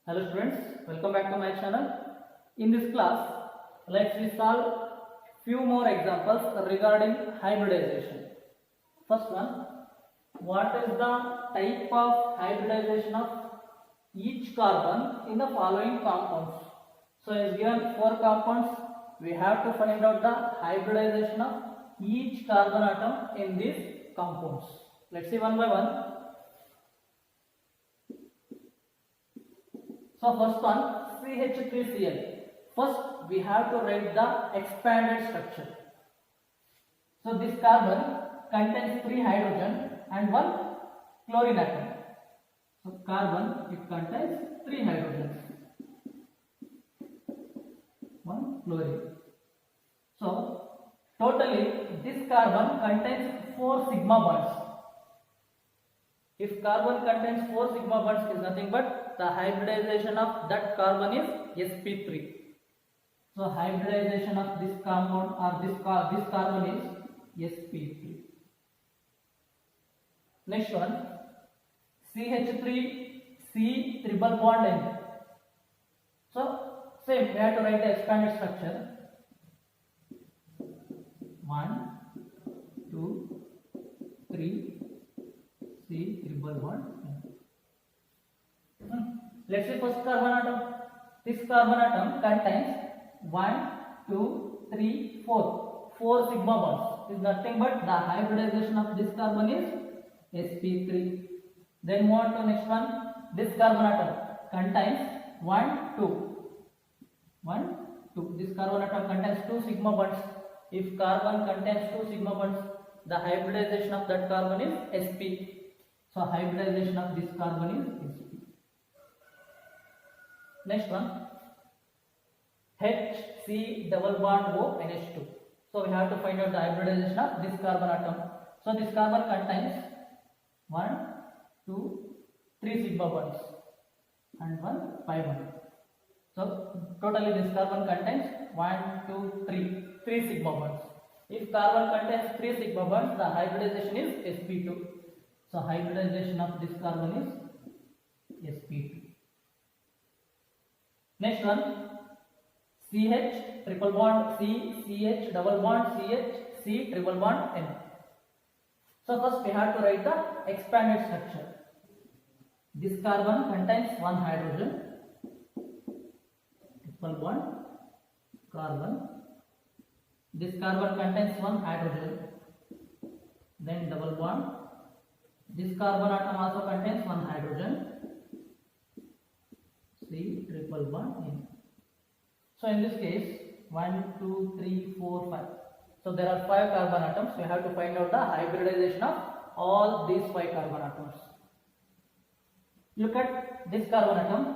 Hello students, welcome back to my channel. In this class, let's solve few more examples regarding hybridization. First one, what is the type of hybridization of each carbon in the following compounds? So as given four compounds, we have to find out the hybridization of each carbon atom in these compounds. Let's see one by one. So first one, CH3Cl. First we have to write the expanded structure. So this carbon contains 3 hydrogen and 1 chlorine atom. So carbon, it contains 3 hydrogens, 1 chlorine. So totally this carbon contains 4 sigma bonds. If carbon contains 4 sigma bonds is nothing but the hybridization of that carbon is sp3. So hybridization of this compound or this carbon is sp3. Next one, CH3C triple bond N. So same, we have to write the expanded structure. 1, 2, 3. C triple bond N. Let's say first carbon atom. This carbon atom contains 1, 2, 3, 4. 4 sigma bonds. Is nothing but the hybridization of this carbon is sp3. Then move on to next one. This carbon atom contains 1, 2. 1, 2. This carbon atom contains 2 sigma bonds. If carbon contains 2 sigma bonds, the hybridization of that carbon is sp. So hybridization of this carbon is sp. Next one, HC double bond O NH2. So we have to find out the hybridization of this carbon atom. So this carbon contains 1, 2, 3 sigma bonds and 1 pi bond. So totally this carbon contains 1, 2, 3 sigma bonds. If carbon contains 3 sigma bonds, the hybridization is sp2. So hybridization of this carbon is sp2. Next one, CH triple bond C, CH double bond CH, C triple bond N. So first we have to write the expanded structure. This carbon contains 1 hydrogen, triple bond carbon. This carbon contains 1 hydrogen, then double bond. This carbon atom also contains 1 hydrogen, C triple bond N. So in this case, 1, 2, 3, 4, 5. So there are 5 carbon atoms. We have to find out the hybridization of all these 5 carbon atoms. Look at this carbon atom.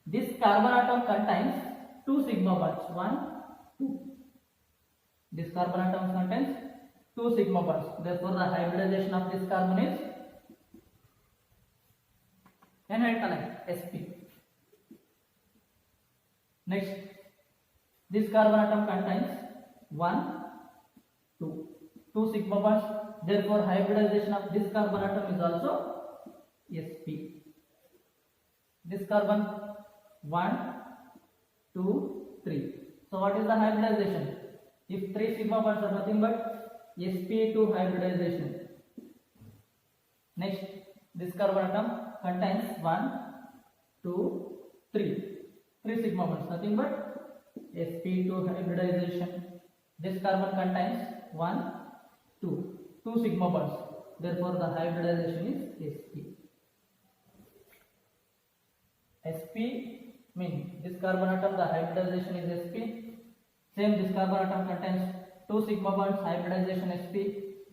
This carbon atom contains 2 sigma bonds. 1, 2. This carbon atom contains 2 sigma bonds. Therefore, the hybridization of this carbon is sp. Next, this carbon atom contains 1, 2 sigma bonds. Therefore, hybridization of this carbon atom is also sp. This carbon 1, 2, 3. So, what is the hybridization? If 3 sigma bonds are nothing but sp2 hybridization. Next, this carbon atom contains 1, 2, 3. 3 sigma bonds, nothing but sp2 hybridization. This carbon contains 1, 2 sigma bonds. Therefore, the hybridization is sp. Sp means this carbon atom, the hybridization is sp. Same, this carbon atom contains 2 sigma bonds, hybridization sp.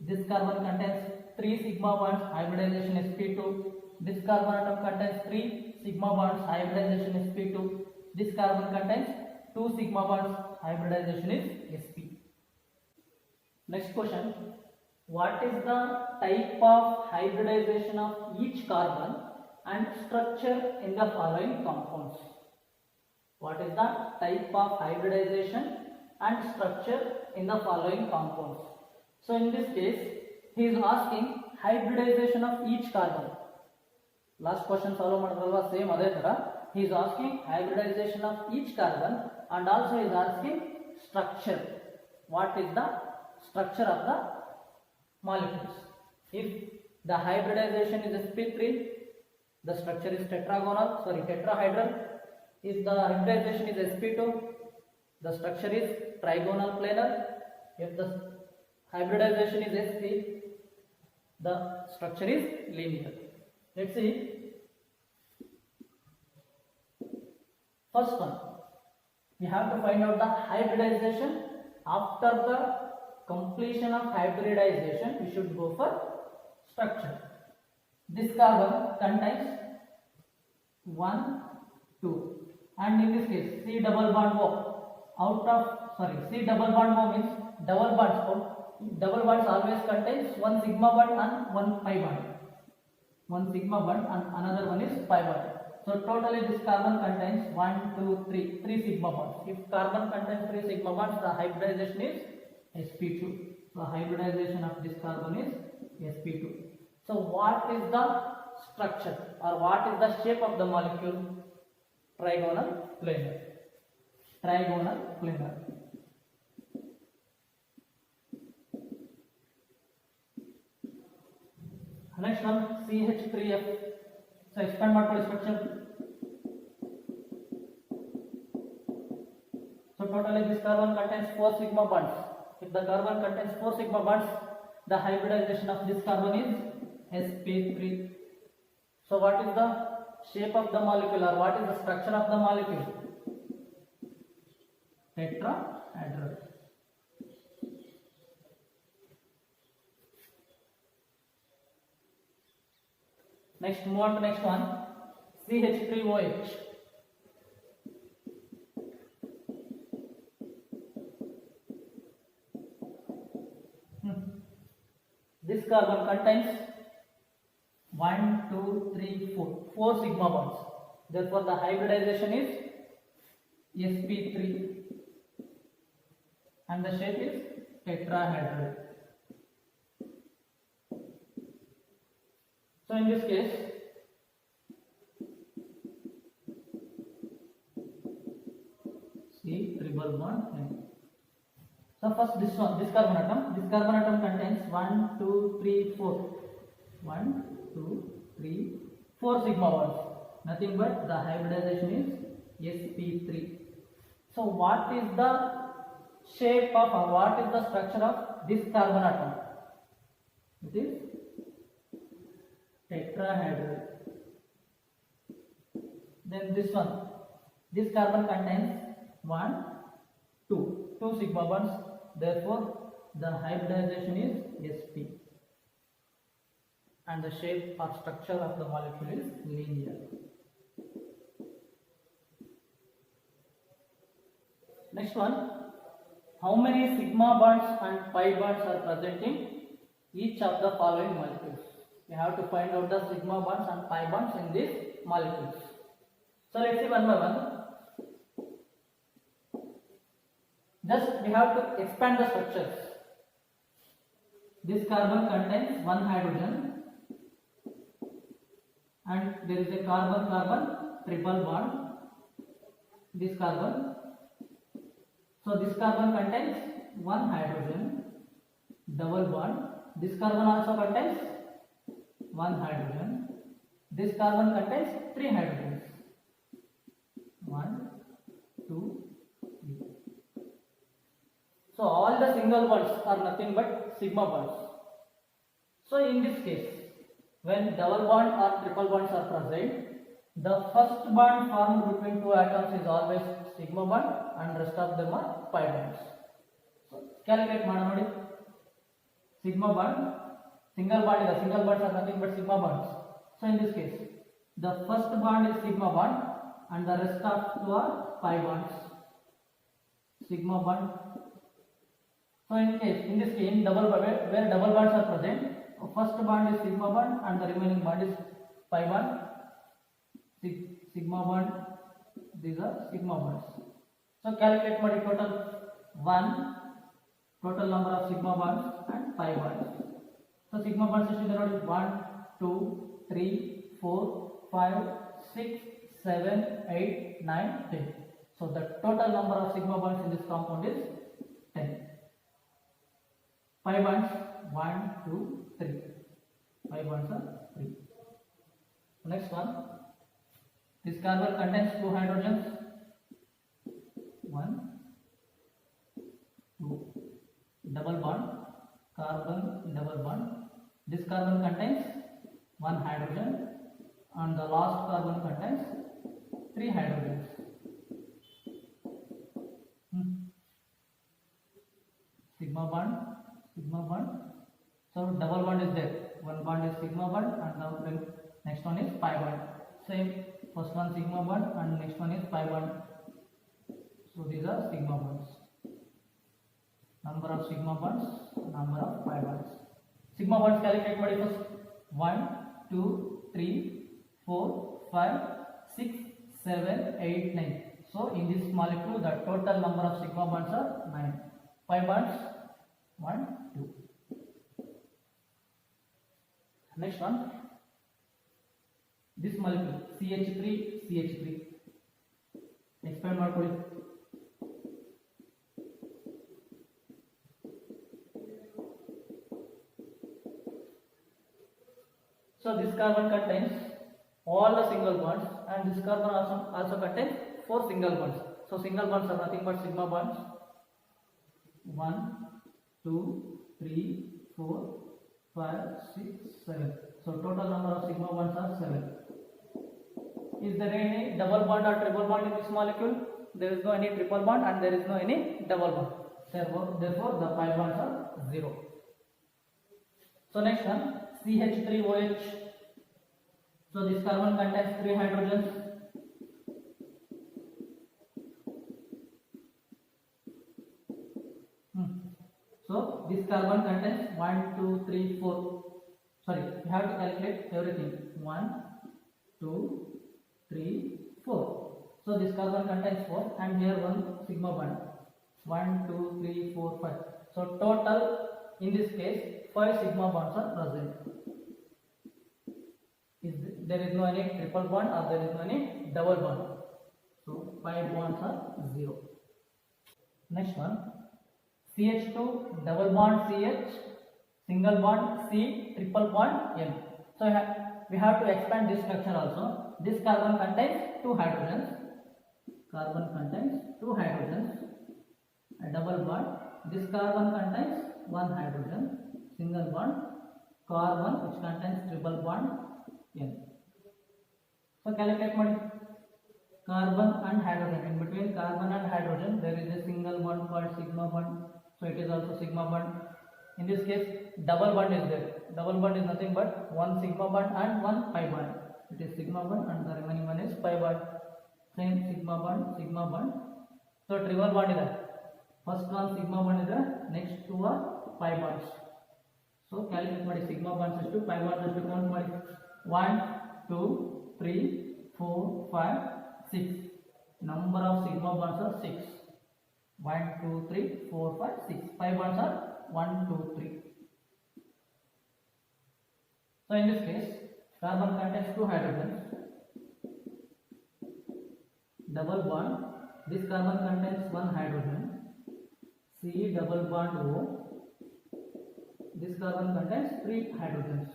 This carbon contains 3 sigma bonds, hybridization sp2. This carbon atom contains 3 sigma bonds, hybridization sp2. This carbon contains 2 sigma bonds, hybridization is sp. Next question, what is the type of hybridization of each carbon and structure in the following compounds? What is the type of hybridization and structure in the following compounds? So in this case, he is asking hybridization of each carbon. Last question solve ಮಾಡಿದ್ರಲ್ವಾ, same ಅದೇ ತರ he is asking hybridization of each carbon, and also he is asking structure. What is the structure of the molecules? If the hybridization is sp3, the structure is tetrahedral. If the hybridization is sp2, the structure is trigonal planar. If the hybridization is sp, the structure is linear. Let's see. First one, we have to find out the hybridization. After the completion of hybridization, we should go for structure. This carbon contains 1, 2, and in this case C double bond O. C double bond O means double bonds. Double bonds always contains one sigma bond and one pi bond. One sigma bond and another one is pi bond. So totally this carbon contains 1, 2, 3, 3 sigma bonds. If carbon contains 3 sigma bonds, the hybridization is sp2. So hybridization of this carbon is sp2. So what is the structure or what is the shape of the molecule? Trigonal planar. Trigonal planar. Next one, CH3F. So expand ಮಾಡ್ಕೊಳ್ಳಿ structure. So totally this carbon contains 4 sigma bonds. If the carbon contains 4 sigma bonds, the hybridization of this carbon is sp3. So what is the shape of the molecule or what is the structure of the molecule? Tetrahedral. Next, move on to next one, CH3OH. This carbon contains 1, 2, 3, 4 sigma bonds. Therefore, the hybridization is sp3 and the shape is tetrahedral. So in this case, C triple bond N. So first this carbon atom contains 1, 2, 3, 4. 1, 2, 3, 4 sigma bonds. Nothing but the hybridization is sp3. So what is the shape of or what is the structure of this carbon atom? It is tetrahedral. Then this carbon contains 1, 2 sigma bonds. Therefore, the hybridization is sp, and the shape or structure of the molecule is linear. Next one, how many sigma bonds and pi bonds are present in each of the following molecules? We have to find out the sigma bonds and pi bonds in these molecules. So let's see one by one. Just we have to expand the structures. This carbon contains 1 hydrogen and there is a carbon-carbon triple bond. This carbon. So this carbon contains 1 hydrogen, double bond. This carbon also contains 1 hydrogen. This carbon contains 3 hydrogens. 1, 2, 3. So all the single bonds are nothing but sigma bonds. So in this case, when double bond or triple bonds are present, the first bond formed between two atoms is always sigma bond and rest of them are pi bonds. So calculate ಮಾಡಿ sigma bond, single bonds are nothing but sigma bonds. So in this case, the first bond is sigma bond and the rest of two are pi bonds. Sigma bond. So in this case, where double bonds are present, first bond is sigma bond and the remaining bond is pi bond. Sigma bond, these are sigma bonds. So calculate ಮಾಡಿ total number of sigma bonds and pi bonds. So sigma bonds ಎಷ್ಟಿದೆ ನೋಡಿ 1, 2, 3, 4, 5, 6, 7, 8, 9, 10. So the total number of sigma bonds in this compound is 10. Pi bonds 1, 2, 3. Pi bonds are 3. Next one. This carbon contains 2 hydrogens. 1, 2. Double bond. Carbon double bond. This carbon contains 1 hydrogen and the last carbon contains 3 hydrogens. Sigma bond, sigma bond. So double bond is there. One bond is sigma bond and the next one is pi bond. Same, first one sigma bond and next one is pi bond. So these are sigma bonds. Number of sigma bonds, number of pi bonds. Sigma bonds calculate ಮಾಡಿ first. 1, 2, 3, 4, 5, 6, 7, 8, 9. So in this molecule the total number of sigma bonds are 9. Pi bonds 1, 2. Next one. This molecule CH3, CH3. Expand ಮಾಡ್ಕೊಳ್ಳಿ. So this carbon contains all the single bonds and this carbon also contains 4 single bonds. So single bonds are nothing but sigma bonds. 1, 2, 3, 4, 5, 6, 7. So total number of sigma bonds are 7. Is there any double bond or triple bond in this molecule? There is no any triple bond and there is no any double bond. Therefore the pi bonds are 0. So next one. CH3OH. So this carbon contains 3 hydrogens. So this carbon contains 1, 2, 3, 4. Sorry, you have to calculate everything. 1, 2, 3, 4. So this carbon contains 4 and here one sigma bond. 1, 2, 3, 4, 5. So total in this case 5 sigma bonds are present. There is no any triple bond or there is no any double bond. So 5 bonds are 0. Next one. CH2 double bond CH, single bond C, triple bond N. So we have to expand this structure also. This carbon contains 2 hydrogens. Carbon contains 2 hydrogens. A double bond. This carbon contains 1 hydrogen. Single bond. Carbon which contains triple bond N. So calculate ಮಾಡಿ. Carbon and hydrogen. In between carbon and hydrogen there is a single bond called sigma bond. So it is also sigma bond. In this case double bond is there. Double bond is nothing but 1 sigma bond and 1 pi bond. It is sigma bond and the remaining one is pi bond. Same sigma bond, sigma bond. So triple bond is there. First one sigma bond is there. Next two are pi bonds. So calculate ಮಾಡಿ sigma bonds ಎಷ್ಟು pi bonds ಎಷ್ಟು count ಮಾಡಿ. 1, 2, 3, 4, 5, 6. Number of sigma bonds are 6. 1, 2, 3, 4, 5, 6. Pi bonds are 1, 2, 3. So in this case, carbon contains 2 hydrogens. Double bond. This carbon contains 1 hydrogen. C double bond O. This carbon contains 3 hydrogens.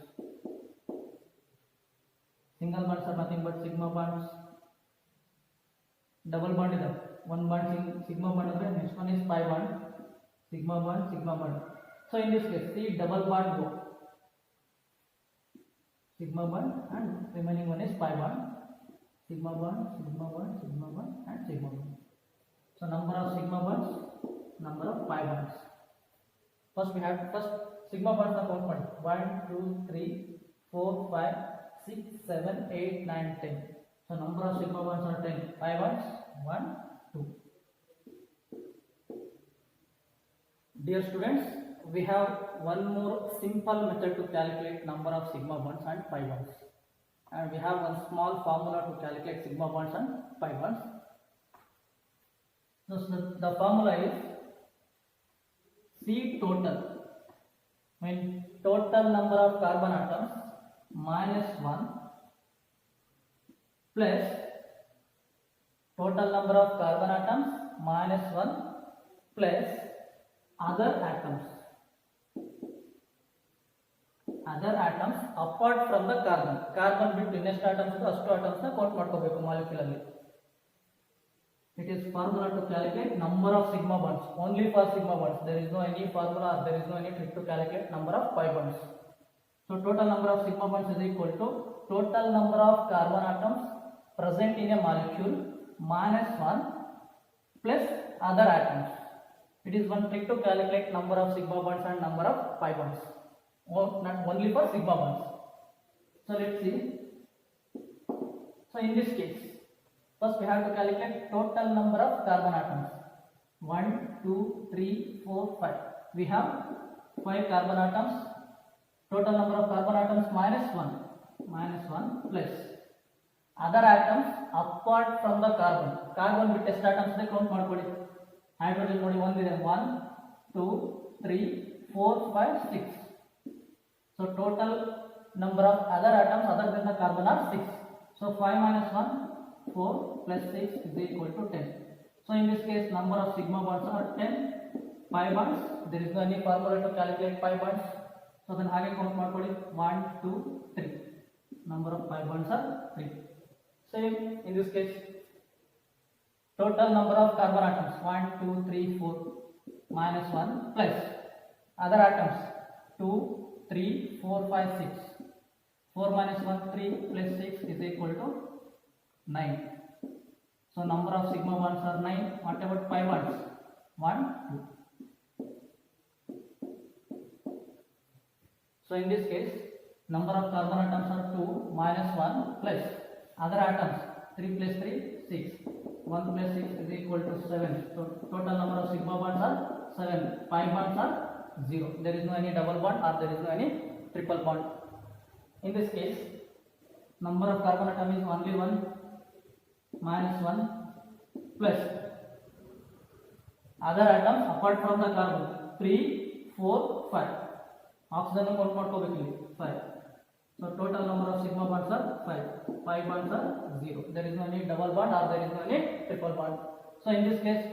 Single bonds are nothing but sigma bonds. Double bond is there. One bond sigma bond is there. Next one is pi bond. Sigma bond, sigma bond. So in this case, C double bond O. Sigma bond and remaining one is pi bond. Sigma bond, sigma bond, sigma bond and sigma bond. So number of sigma bonds, number of pi bonds. First we have sigma bonds are count ಮಾಡಿ. 1, 2, 3, 4, 5, 6, 7, 8, 9, 10. So number of sigma bonds are 10. Pi bonds 1, 2. Dear students, we have one more simple method to calculate number of sigma bonds and pi bonds. And we have one small formula to calculate sigma bonds and pi bonds. So the formula is C total. When total number of carbon atoms minus 1 plus total number of carbon atoms minus 1 plus other atoms apart from the carbon ಬಿಟ್ಟು ಇನ್ನೆಷ್ಟು atoms ಇದೆ ಅಷ್ಟು atoms ನ count ಮಾಡ್ಕೋಬೇಕು molecule ಅಲ್ಲಿ. It is formula to calculate number of sigma bonds, only for sigma bonds. There is no any formula, there is no any trick to calculate number of pi bonds. So total number of sigma bonds is equal to total number of carbon atoms present in a molecule minus 1 plus other atoms. It is one trick to calculate number of sigma bonds and number of pi bonds, not only for sigma bonds. So let's see. So in this case, first we have to calculate total number of carbon atoms. 1, 2, 3, 4, 5. We have 5 carbon atoms. Total number of carbon atoms minus 1 plus other atoms apart from the carbon ಬಿಟ್ಟು ಎಷ್ಟು atoms ಇದೆ count ಮಾಡ್ಕೊಳ್ಳಿ. Hydrogen ನೋಡಿ ಒಂದಿದೆ, 1 2 3 4 5 6. So total number of other atoms other than the carbon are 6. So 5 minus 1 4 plus 6 is equal to 10. So in this case number of sigma bonds are 10. Pi bonds, there is no any formula to calculate pi bonds. So then ಹಾಗೆ count ಮಾಡ್ಕೊಳ್ಳಿ, 1 2 3. Number of pi bonds are 3. Same in this case, total number of carbon atoms 1 2 3 4 minus 1 plus other atoms 2 3 4 5 6. 4 minus 1 3 plus 6 is equal to 9. So number of sigma bonds are 9. What about pi bonds? 1 2. So in this case, number of carbon atoms are 2 minus 1 plus other atoms 3 plus 3 6. 1 plus 6 is equal to 7. So total number of sigma bonds are 7. Pi bonds are 0. There is no any double bond or there is no any triple bond. In this case, number of carbon atom is only 1 minus 1 plus other atoms apart from the carbon 3 4 5. Oxygen count ಮಾಡ್ಕೋಬೇಕು ಇಲ್ಲಿ 5. So total number of sigma bonds are 5. Pi bonds are 0. There is no any double bond or there is no any triple bond. So in this case,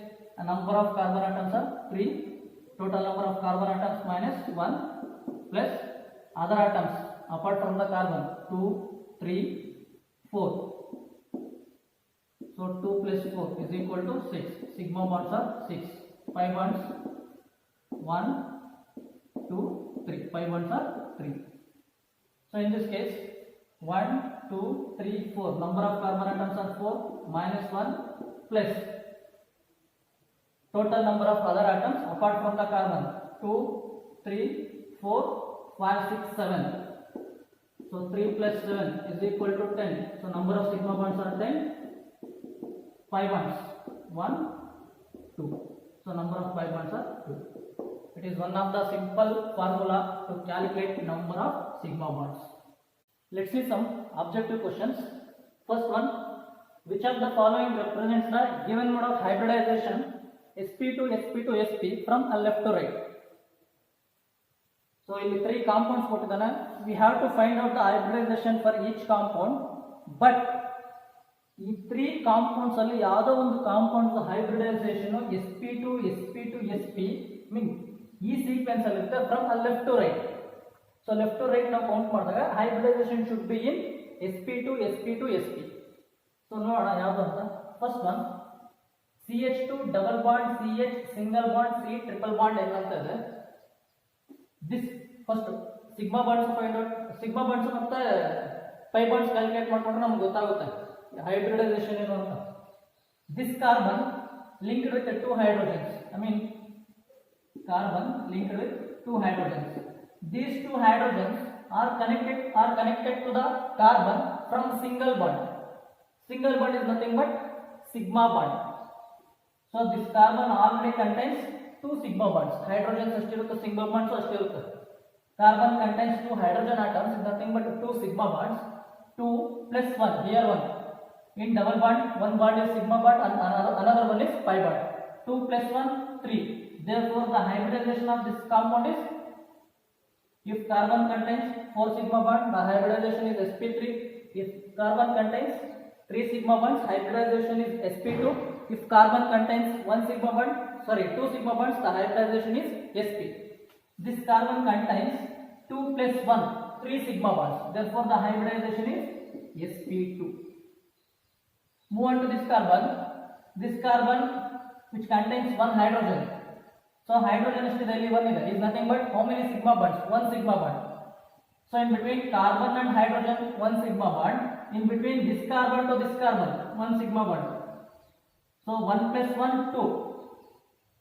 a number of carbon atoms are 3. Total number of carbon atoms minus 1 plus other atoms apart from the carbon 2 3 4. So 2 plus 4 is equal to 6. Sigma bonds are 6. Pi bonds 1 2 3. Pi bonds are 3. So in this case, 1 2 3 4. Number of carbon atoms are 4 minus 1 plus total number of other atoms apart from the carbon 2 3 4 5 6 7. So 3 plus 7 is equal to 10. So number of sigma bonds are 10. Pi bonds 1 2. So number of pi bonds are 2. It is one of the simple formula to calculate number of sigma bonds. Let's see some objective questions. First one, which of the following represents the given mode of hybridization sp2 sp2 sp from a left to right? So ಇಲ್ಲಿ 3 compounds ಕೊಟ್ಟಿದ್ದಾನೆ. We have to find out the hybridization for each compound, but ಈ 3 compounds ಅಲ್ಲಿ ಯಾವುದೋ ಒಂದು compound hybridization sp2 sp2 sp mean ಈ sequence ಅಲ್ಲಿ ಇರುತ್ತೆ from left to right. So left to right ನಾವು ಕೌಂಟ್ ಮಾಡಿದಾಗ hybridisation should be in sp2 sp2 sp. So ನೋಡೋಣ ಯಾವುದು ಅಂತ. First one CH2 double bond CH single bond C triple bond ಏನಂತ ಇದೆ. This first sigma bonds find out. Sigma bonds ಮತ್ತೆ pi bonds calculate ಮಾಡ್ಕೊಂಡ್ರೆ ನಮ್ಗೆ ಗೊತ್ತಾಗುತ್ತೆ ಹೈಬ್ರಿಡೈಸೇಷನ್ ಏನು ಅಂತ. This carbon linked with 2 hydrogens. I mean carbon linked with 2 hydrogens. These 2 hydrogens are connected to the carbon from single bond. Single bond is nothing but sigma bond. So this carbon already contains 2 sigma bonds. Hydrogens ashtirutte, sigma bonds ashtirutte. Carbon contains 2 hydrogen atoms, is nothing but 2 sigma bonds. 2 plus 1, here 1. In double bond, one bond is sigma bond and another one is pi bond. 2 plus 1 3. Therefore the hybridization of this compound is, if carbon contains 4 sigma bond, the hybridization is sp3. If carbon contains 3 sigma bonds, hybridization is sp2. If carbon contains 1 sigma bond, sorry, 2 sigma bonds, the hybridization is sp. This carbon contains 2 plus 1, 3 sigma bonds. Therefore, the hybridization is sp2. Move on to this carbon. This carbon which contains 1 hydrogen. So hydrogen is nothing but how many sigma bonds? 1 sigma bond. So in between carbon and hydrogen, 1 sigma bond. In between this carbon to this carbon, 1 sigma bond. So 1 plus 1, 2.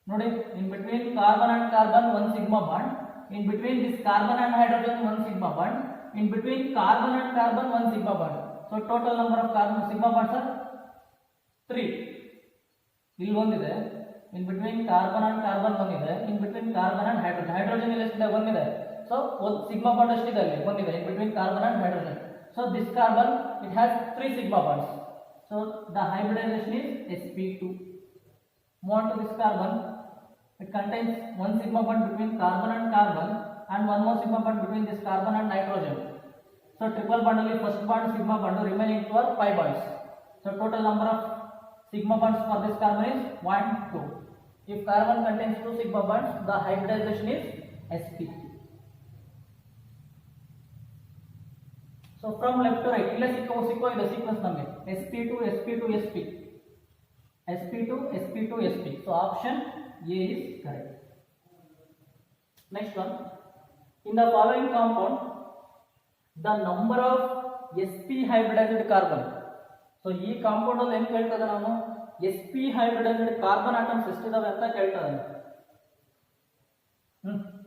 Notice, in between carbon and carbon, 1 sigma bond. In between this carbon and hydrogen, 1 sigma bond. In between carbon and carbon, 1 sigma bond. So total number of carbon sigma bonds are 3. ಇಲ್ಲಿ ಒಂದಿದೆ, in between carbon and carbon ಒಂದಿದೆ, in between carbon and hydrogen. Hydrogen ಇಲ್ಲಿ ಎಷ್ಟಿದೆ? ಒಂದಿದೆ. So sigma bond ಎಷ್ಟಿದೆ ಅಲ್ಲಿ? ಒಂದಿದೆ in between carbon and hydrogen. So this carbon, it has 3 sigma bonds. So the hybridization is sp2. Move on to this carbon. It contains 1 sigma bond between carbon and carbon and 1 more sigma bond between this carbon and nitrogen. So triple bond only first bond sigma bond remaining to are 5 bonds. So total number of sigma bonds for this carbon is 1, 2. If carbon contains 2 sigma bonds, the hybridization is sp. So from left to right, illa sikko ida sequence namme sp2 sp2 sp sp2 sp2 sp. So option A is correct. Next one, in the following compound, the number of sp hybridized carbon. So ಈ compound ಅಲ್ಲಿ ಏನು ಕೇಳ್ತದೆ, ನಾನು sp hybridized carbon atoms ಎಷ್ಟಿದಾವೆ ಅಂತ ಕೇಳ್ತದೆ.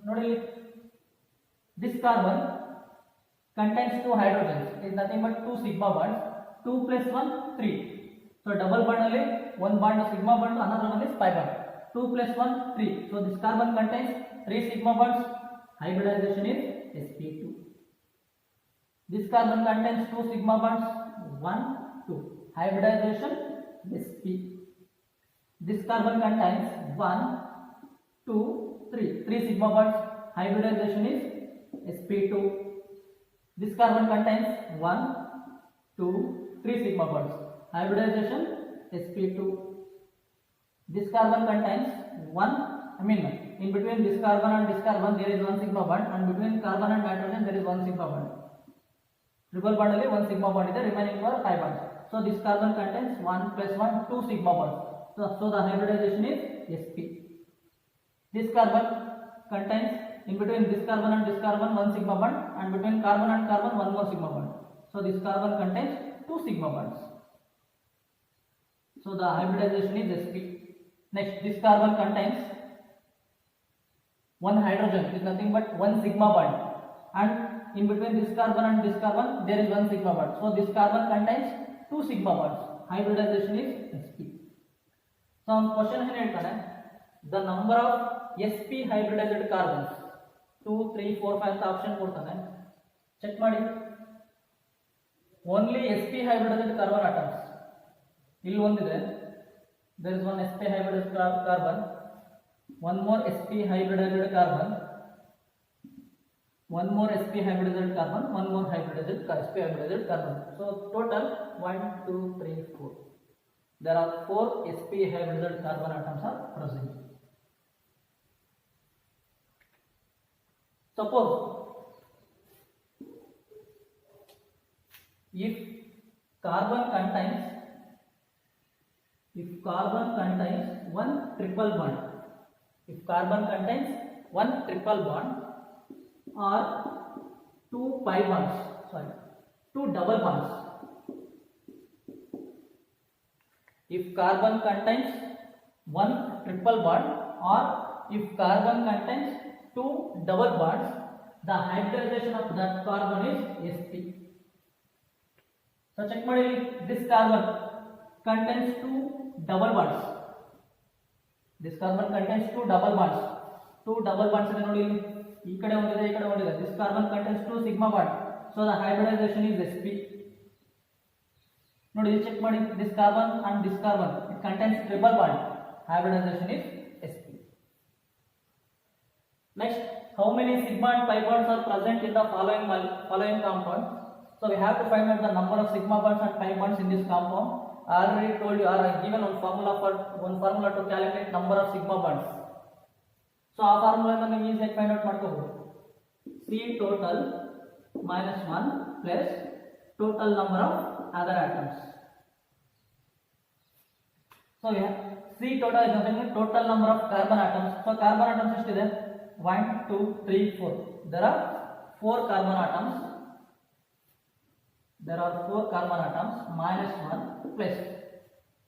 ನೋಡಿ, this carbon contains 2 hydrogens. It is nothing but 2 sigma bonds. 2 plus 1, 3. So double bond only 1 bond sigma bond, another one is pi bond. 2 plus 1, 3. So this carbon contains 3 sigma bonds. Hybridization is sp2. This carbon contains 2 sigma bonds. 1, 2. Hybridization sp. This carbon contains 1, 2, 3. 3 sigma bonds. Hybridization is sp2. This carbon contains 1, 2, 3 sigma bonds. Hybridization sp2. This carbon contains 1, in between this carbon and this carbon there is 1 sigma bond, and between carbon and nitrogen there is 1 sigma bond. Triple bond only 1 sigma bond is there, remaining for 5 bonds. So this carbon contains 1 plus 1, 2 sigma bonds. So the hybridization is sp. This carbon contains in between this carbon and this carbon 1 sigma bond, and between carbon and carbon 1 more sigma bond. So this carbon contains 2 sigma bonds. So the hybridization is sp. Next, this carbon contains 1 hydrogen, is nothing but 1 sigma bond, and in between this carbon and this carbon there is 1 sigma bond. So this carbon contains 2 sigma bonds. Hybridization is sp. So on question ಏನು ಹೇಳ್ತಾನೆ, the number of sp hybridized carbons 2, 3, 4, 5 ಅಂತ option ಕೊಡ್ತಾನೆ. Check ಮಾಡಿ. Only sp hybridized carbon atoms ಇಲ್ಲಿ ಒಂದಿದೆ. There is 1 sp hybridized carbon, 1 more sp hybridized carbon, 1 more sp hybridized carbon, 1 more sp hybridized carbon. So total 1, 2, 3, 4. There are 4 sp hybridized carbon atoms are present. Suppose if carbon contains 1 triple bond, if carbon contains 1 triple bond or 2 pi bonds, 2 double bonds. If carbon contains 1 triple bond or if carbon contains 2 double bonds, the hybridization of that carbon is sp. So check ಮಾಡಿ, this carbon contains 2 double bonds. This carbon contains 2 double bonds. 2 double bonds ಇದೆ ನೋಡಿ, ಈ ಕಡೆ ಒಂದಿದೆ ಈ ಕಡೆ ಒಂದಿದೆ. This carbon contains 2 sigma bond. So the hybridization is sp. ನೋಡಿ ಇಲ್ಲಿ ಚೆಕ್ ಮಾಡಿ, this carbon and this carbon it contains triple bond. Hybridization is sp. Next, how many sigma and pi bonds are present in the following compound? So we have to find out the number of sigma bonds and pi bonds in this compound. I already told you, or I given one formula to calculate number of sigma bonds. So ಆ formula ನೀವು ಈಸಿಯಾಗಿ find out ಮಾಡ್ಕೋಬಹುದು. C total minus 1 plus total number of other atoms. So yeah, C total is nothing but total number of carbon atoms. So carbon atoms ಎಷ್ಟಿದೆ? 1 2 3 4. There are 4 carbon atoms. There are 4 carbon atoms minus 1 plus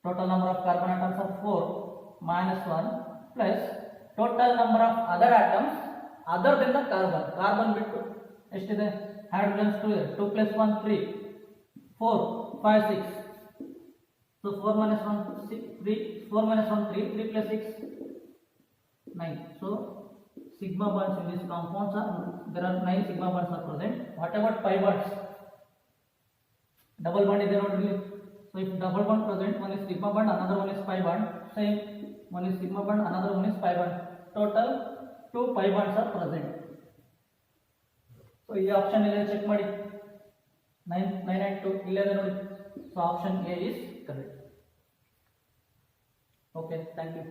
total number of carbon atoms are 4 minus 1 plus total number of other atoms other than the carbon. Carbon ಬಿಟ್ಟು ಎಷ್ಟಿದೆ? Hydrogens 2 ಇದೆ. 2 plus 1 3 4 5 6. So 4 minus 1 6 3 4 minus 1 3 3 plus 6 9. So sigma bonds in these compounds are there are 9 sigma bonds are present. What about pi bonds? Double bond is there only. So if double bond present, one is sigma bond, another one is pi bond. Same, one is sigma bond, another one is pi bond. Total 2 pi bonds are present. So this option is check ಮಾಡಿ 9 and 2 11 ನೋಡಿ. So option A is correct. Okay, thank you.